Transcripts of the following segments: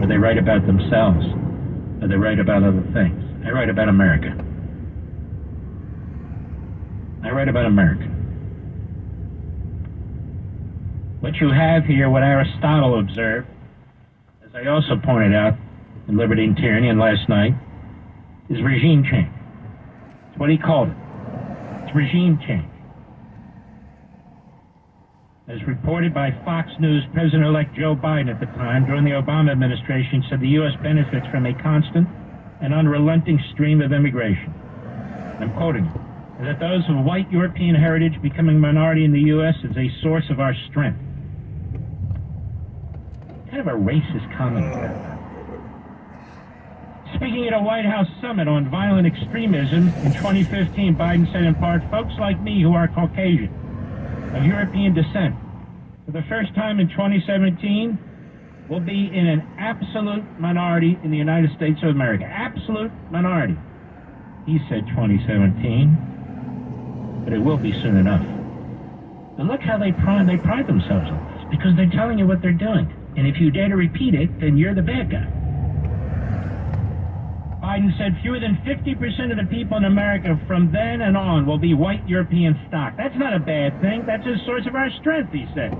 Or they write about themselves. Or they write about other things. I write about America. I write about America. What you have here, what Aristotle observed, as I also pointed out in Liberty and Tyranny and last night, is regime change. It's what he called it. It's regime change. As reported by Fox News, President-elect Joe Biden at the time, during the Obama administration, said the U.S. benefits from a constant and unrelenting stream of immigration. I'm quoting him. That those of white European heritage becoming a minority in the U.S. is a source of our strength. Kind of a racist comment. Speaking at a White House summit on violent extremism in 2015, Biden said in part, folks like me who are Caucasian, of European descent, for the first time in 2017, will be in an absolute minority in the United States of America. Absolute minority. He said 2017, but it will be soon enough. And look how they pride themselves on this, because they're telling you what they're doing. And if you dare to repeat it, then you're the bad guy. Biden said fewer than 50% of the people in America from then and on will be white European stock. That's not a bad thing. That's a source of our strength, he said.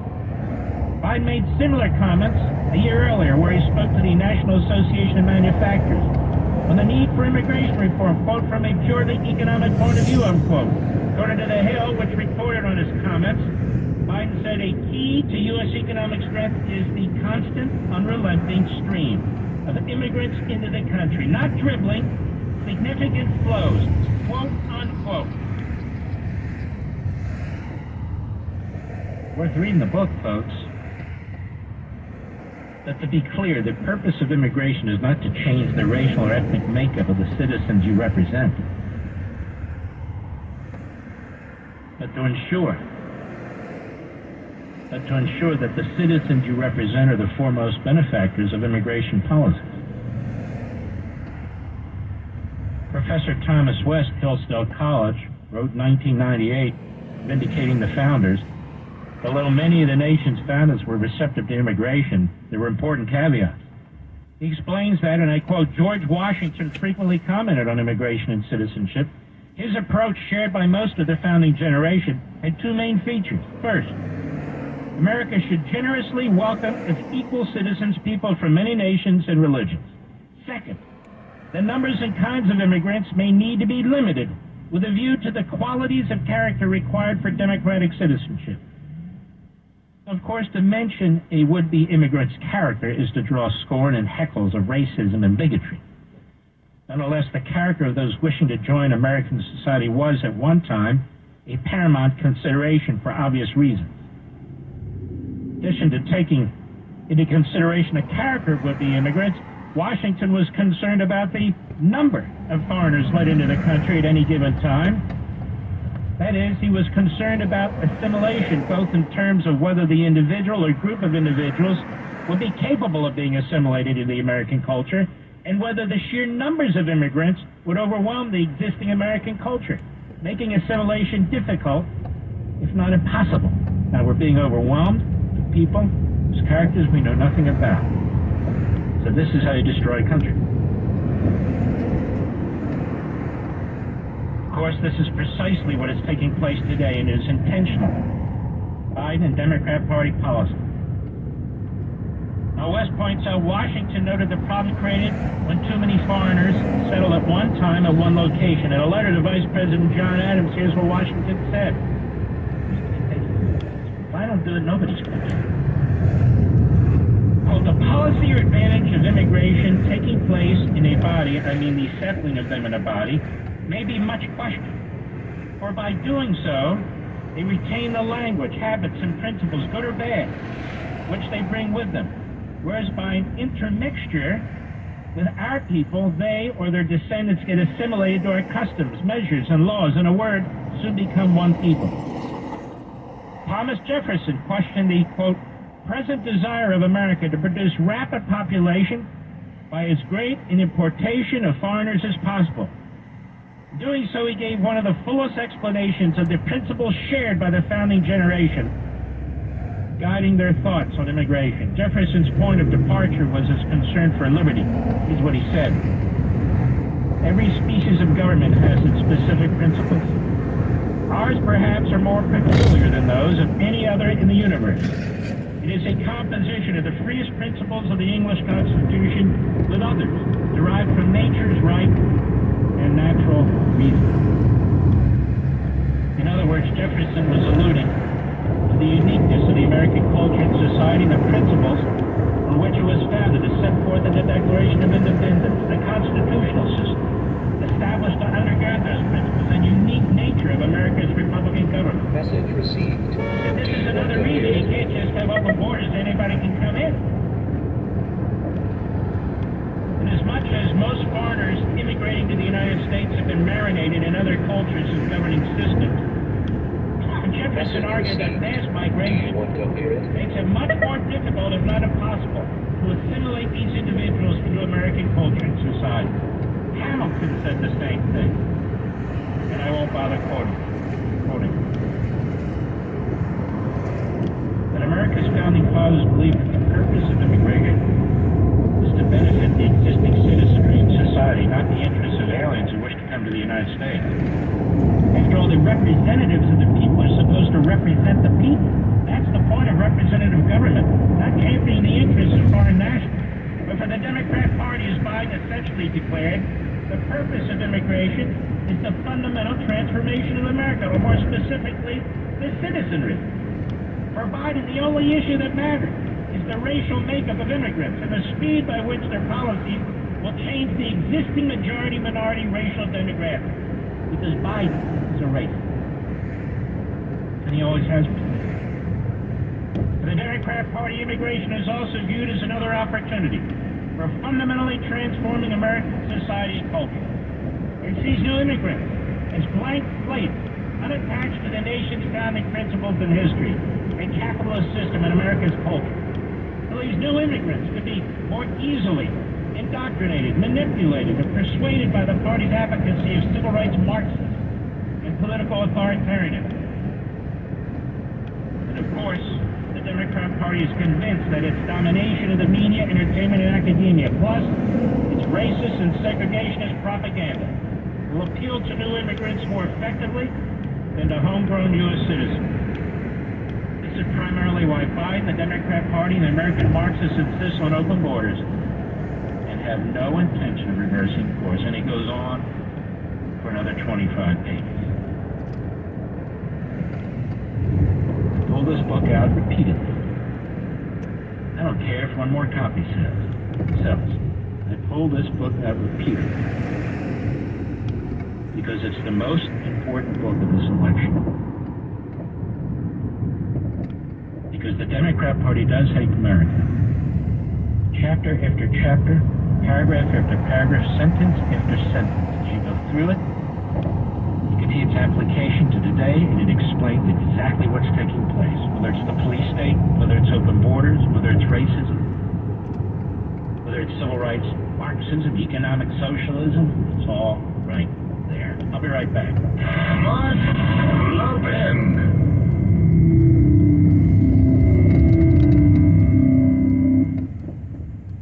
Biden made similar comments a year earlier where he spoke to the National Association of Manufacturers on the need for immigration reform, quote, from a purely economic point of view, unquote. According to The Hill, which reported on his comments, Biden said a key to U.S. economic strength is the constant, unrelenting stream of immigrants into the country, not dribbling, significant flows, quote, unquote. Worth reading the book, folks. But to be clear, the purpose of immigration is not to change the racial or ethnic makeup of the citizens you represent, but to ensure that the citizens you represent are the foremost benefactors of immigration policies. Professor Thomas West, Hillsdale College, wrote in 1998, vindicating the founders, although many of the nation's founders were receptive to immigration, there were important caveats. He explains that, and I quote, George Washington frequently commented on immigration and citizenship. His approach, shared by most of the founding generation, had two main features. First, America should generously welcome as equal citizens people from many nations and religions. Second, the numbers and kinds of immigrants may need to be limited with a view to the qualities of character required for democratic citizenship. Of course, to mention a would-be immigrant's character is to draw scorn and heckles of racism and bigotry. Nonetheless, the character of those wishing to join American society was, at one time, a paramount consideration for obvious reasons. In addition to taking into consideration the character of would-be immigrants, Washington was concerned about the number of foreigners let into the country at any given time. That is, he was concerned about assimilation, both in terms of whether the individual or group of individuals would be capable of being assimilated into the American culture, and whether the sheer numbers of immigrants would overwhelm the existing American culture, making assimilation difficult, if not impossible. Now we're being overwhelmed with people whose characters we know nothing about. So this is how you destroy a country. Of course, this is precisely what is taking place today, and it is intentional. Biden and Democrat Party policy. Now, West points out Washington noted the problem created when too many foreigners settled at one time at one location. In a letter to Vice President John Adams, here's what Washington said. If I don't do it, nobody's going to. Quote, the policy or advantage of immigration taking place in a body, I mean the settling of them in a body, may be much questioned. For by doing so, they retain the language, habits, and principles, good or bad, which they bring with them. Whereas by an intermixture with our people, they or their descendants get assimilated to our customs, measures, and laws. In a word, soon become one people. Thomas Jefferson questioned the, quote, present desire of America to produce rapid population by as great an importation of foreigners as possible. In doing so, he gave one of the fullest explanations of the principles shared by the founding generation. guiding their thoughts on immigration. Jefferson's point of departure was his concern for liberty. Here's what he said. Every species of government has its specific principles. Ours, perhaps, are more peculiar than those of any other in the universe. It is a composition of the freest principles of the English Constitution with others, derived from nature's right and natural reason. In other words, Jefferson was alluding to the uniqueness of the American culture and society and the principles on which it was founded, as set forth in the Declaration of Independence, the constitutional system, established to undergird those principles and unique nature of America's Republican government. Message received. And this is another reason you can't just have open borders, anybody can come in. And as much as most foreigners immigrating to the United States have been marinated in other cultures and governing systems, Jefferson argued that mass migration makes it much more difficult, if not impossible, to assimilate these individuals into American culture and society. Hamilton said the same thing, and I won't bother quoting. But America's founding fathers believed that the purpose of immigration was to benefit the existing citizenry and society, not the interests of aliens who wish to come to the United States. After all, the representatives of the people are supposed to represent the people. That's the point of representative government, not championing the interests of foreign nationals. But for the Democrat Party, as Biden essentially declared, the purpose of immigration is the fundamental transformation of America, or more specifically, the citizenry. For Biden, the only issue that matters is the racial makeup of immigrants and the speed by which their policies will change the existing majority-minority racial demographic. Because Biden is a racist. And he always has been. For the Democrat Party, immigration is also viewed as another opportunity for fundamentally transforming American society and culture. It sees new immigrants as blank slates, unattached to the nation's founding principles and history, and capitalist system in America's culture. So these new immigrants could be more easily indoctrinated, manipulated, and persuaded by the party's advocacy of civil rights Marxists and political authoritarianism. And of course, the Democrat Party is convinced that its domination of the media, entertainment, and academia, plus its racist and segregationist propaganda, will appeal to new immigrants more effectively than to homegrown U.S. citizens. This is primarily why Biden, the Democrat Party, and the American Marxists insist on open borders and have no intention of reversing course. And he goes on for another 25 pages. Pull this book out repeatedly. I don't care if one more copy sells. I pull this book out repeatedly because it's the most important book of this election. Because the Democrat Party does hate America. Chapter after chapter, paragraph after paragraph, sentence after sentence. As you go through it, you can see its application to today, and it explains exactly what's taking place. Whether it's the police state, whether it's open borders, whether it's racism, whether it's civil rights, Marxism, economic socialism, it's all right there. I'll be right back. Mark Lopin.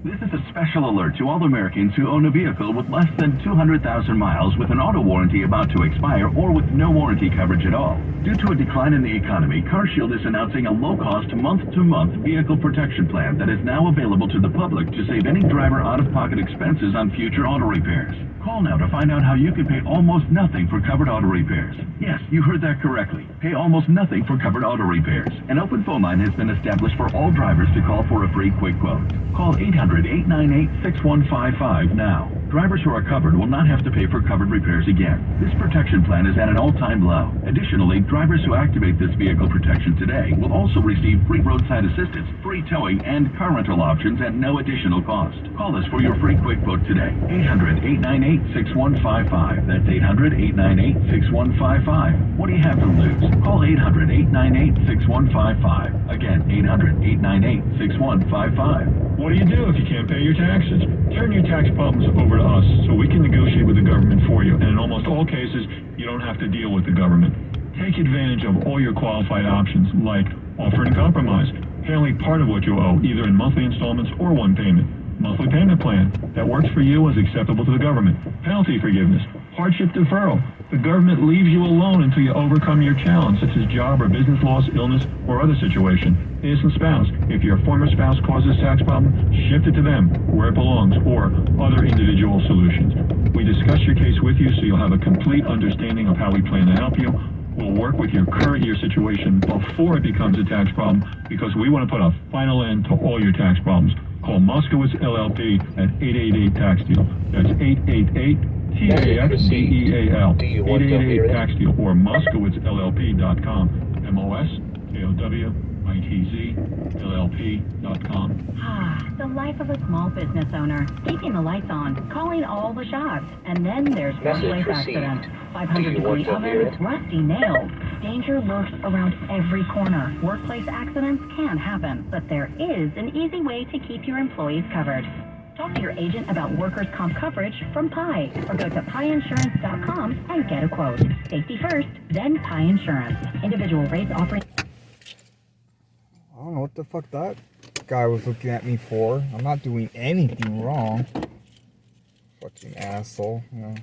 This is a special alert to all Americans who own a vehicle with less than 200,000 miles with an auto warranty about to expire or with no warranty coverage at all. Due to a decline in the economy, CarShield is announcing a low-cost month-to-month vehicle protection plan that is now available to the public to save any driver out-of-pocket expenses on future auto repairs. Call now to find out how you can pay almost nothing for covered auto repairs. Yes, you heard that correctly. Pay almost nothing for covered auto repairs. An open phone line has been established for all drivers to call for a free quick quote. Call 800-898-6155 now. Drivers who are covered will not have to pay for covered repairs again. This protection plan is at an all-time low. Additionally, drivers who activate this vehicle protection today will also receive free roadside assistance, free towing, and car rental options at no additional cost. Call us for your free quick quote today. 800-898-6155. That's 800-898-6155. What do you have to lose? Call 800-898-6155. Again, 800-898-6155. What do you do if you can't pay your taxes? Turn your tax problems over to us so we can negotiate with the government for you, and in almost all cases, you don't have to deal with the government. Take advantage of all your qualified options like Offer and compromise. Pay only part of what you owe, either in monthly installments or one payment. Monthly payment plan. That works for you as acceptable to the government. Penalty forgiveness. Hardship deferral. The government leaves you alone until you overcome your challenge, such as job or business loss, illness, or other situation. Innocent spouse. If your former spouse causes tax problem, shift it to them, where it belongs, or other individual solutions. We discuss your case with you so you'll have a complete understanding of how we plan to help you. We'll work with your current year situation before it becomes a tax problem, because we want to put a final end to all your tax problems. Call Moskowitz LLP at 888-TAX-DEAL. That's 888-TAX-DEAL. 888-TAX-DEAL or MoskowitzLLP.com. MOSKOWITZLLP.com. Ah, the life of a small business owner. Keeping the lights on, calling all the shots, and then there's workplace accident. 500-degree ovens, rusty nails. Danger lurks around every corner. Workplace accidents can happen, but there is an easy way to keep your employees covered. Talk to your agent about workers' comp coverage from Pi, or go to piinsurance.com and get a quote. Safety first, then Pi Insurance. Individual rates offering. I don't know what the fuck that guy was looking at me for. I'm not doing anything wrong. Fucking asshole, you know.